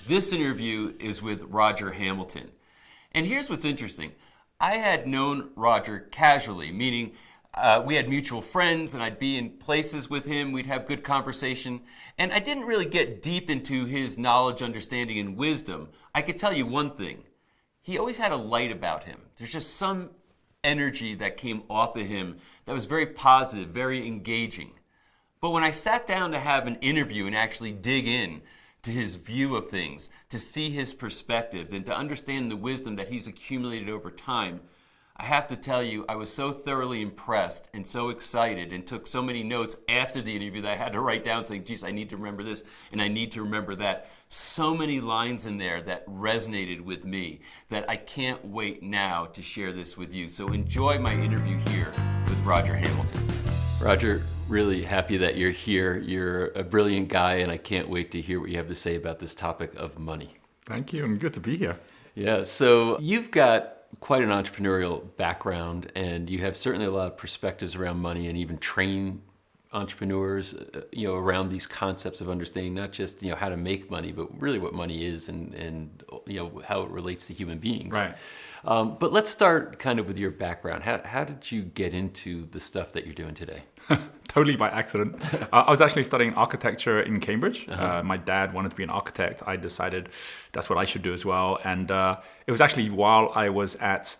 This interview is with Roger Hamilton. And here's what's interesting. I had known Roger casually, meaning we had mutual friends and I'd be in places with him, we'd have good conversation, and I didn't really get deep into his knowledge, understanding, and wisdom. I could tell you one thing. He always had a light about him. There's just some energy that came off of him that was very positive, very engaging. But when I sat down to have an interview and actually dig in to his view of things, to see his perspective, and to understand the wisdom that he's accumulated over time, I have to tell you, I was so thoroughly impressed and so excited and took so many notes after the interview that I had to write down saying, geez, I need to remember this and I need to remember that. So many lines in there that resonated with me that I can't wait now to share this with you. So enjoy my interview here with Roger Hamilton. Roger, really happy that you're here. You're a brilliant guy and I can't wait to hear what you have to say about this topic of money. Thank you, and good to be here. Yeah, so you've got quite an entrepreneurial background and you have certainly a lot of perspectives around money and even train entrepreneurs around these concepts of understanding not just how to make money, but really what money is and how it relates to human beings. Right. But let's start kind of with your background. How did you get into the stuff that you're doing today? Totally by accident. I was actually studying architecture in Cambridge. My dad wanted to be an architect. I decided that's what I should do as well. And it was actually while I was at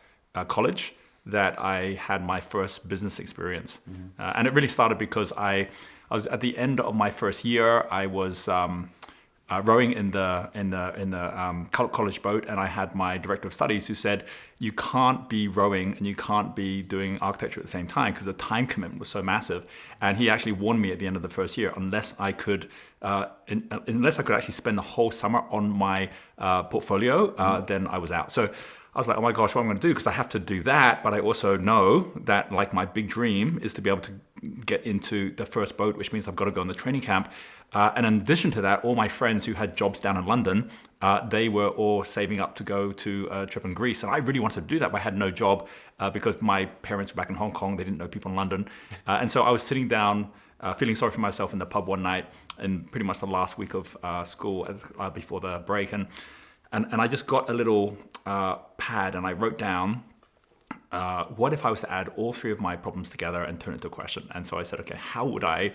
college that I had my first business experience. And it really started because I was at the end of my first year. I was rowing in the college boat, and I had my director of studies who said, you can't be rowing and you can't be doing architecture at the same time because the time commitment was so massive. And he actually warned me at the end of the first year, unless I could actually spend the whole summer on my portfolio, then I was out. So I was like, oh my gosh, what am I going to do? Because I have to do that, but I also know that like my big dream is to be able to get into the first boat, which means I've got to go in the training camp. And in addition to that, all my friends who had jobs down in London, they were all saving up to go to a trip in Greece. And I really wanted to do that, but I had no job because my parents were back in Hong Kong. They didn't know people in London. And so I was sitting down, feeling sorry for myself in the pub one night in pretty much the last week of school before the break. And I just got a little pad and I wrote down, what if I was to add all three of my problems together and turn it into a question? And so I said, okay, how would I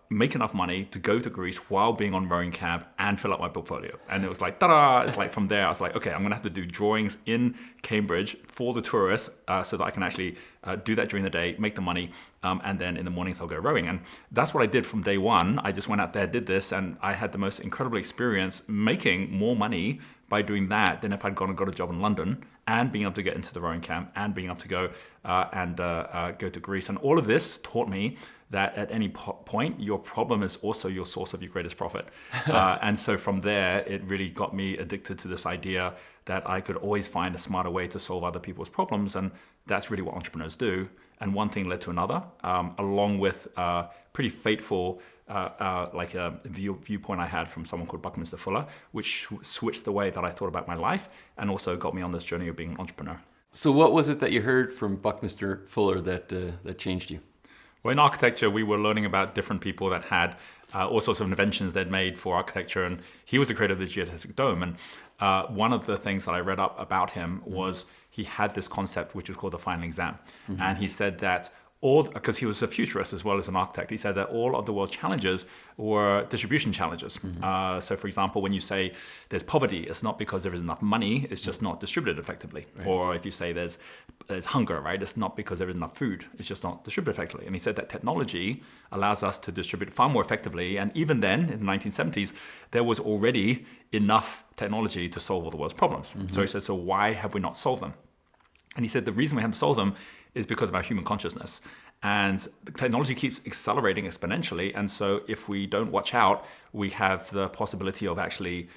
make enough money to go to Greece while being on rowing camp and fill up my portfolio? And it was like, ta-da! It's like from there, I was like, okay, I'm gonna have to do drawings in Cambridge for the tourists so that I can actually do that during the day, make the money, and then in the mornings I'll go rowing. And that's what I did from day one. I just went out there, did this, and I had the most incredible experience making more money by doing that than if I'd gone and got a job in London and being able to get into the rowing camp and being able to go go to Greece. And all of this taught me that at any point, your problem is also your source of your greatest profit. And so from there, it really got me addicted to this idea that I could always find a smarter way to solve other people's problems. And that's really what entrepreneurs do. And one thing led to another, along with pretty fateful viewpoint I had from someone called Buckminster Fuller, which switched the way that I thought about my life and also got me on this journey of being an entrepreneur. So what was it that you heard from Buckminster Fuller that changed you? Well, in architecture, we were learning about different people that had all sorts of inventions they'd made for architecture, and he was the creator of the geodesic dome. And one of the things that I read up about him was he had this concept which was called the final exam. And he said that because he was a futurist as well as an architect, he said that all of the world's challenges were distribution challenges. So for example, when you say there's poverty, it's not because there is enough money, it's just not distributed effectively. Right. Or if you say there's hunger, right? It's not because there is enough food, it's just not distributed effectively. And he said that technology allows us to distribute far more effectively. And even then, in the 1970s, there was already enough technology to solve all the world's problems. So he said, so why have we not solved them? And he said the reason we haven't solved them is because of our human consciousness. And the technology keeps accelerating exponentially. And so if we don't watch out, we have the possibility of actually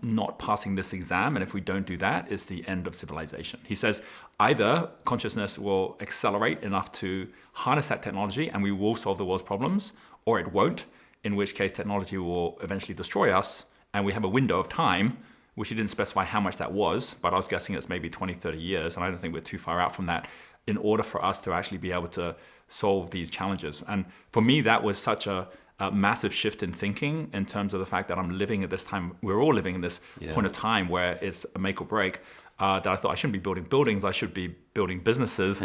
not passing this exam. And if we don't do that, it's the end of civilization. He says either consciousness will accelerate enough to harness that technology and we will solve the world's problems, or it won't, in which case technology will eventually destroy us. And we have a window of time, which he didn't specify how much that was, but I was guessing it's maybe 20, 30 years. And I don't think we're too far out from that, in order for us to actually be able to solve these challenges. And for me, that was such a massive shift in thinking in terms of the fact that I'm living at this time. We're all living in this point of time where it's a make or break. That I thought I shouldn't be building buildings. I should be building businesses,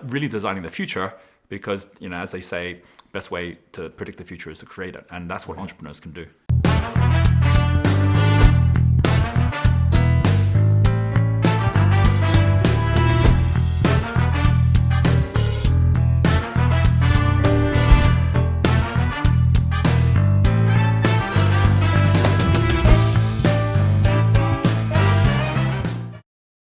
really designing the future. Because, as they say, best way to predict the future is to create it. And that's what entrepreneurs can do.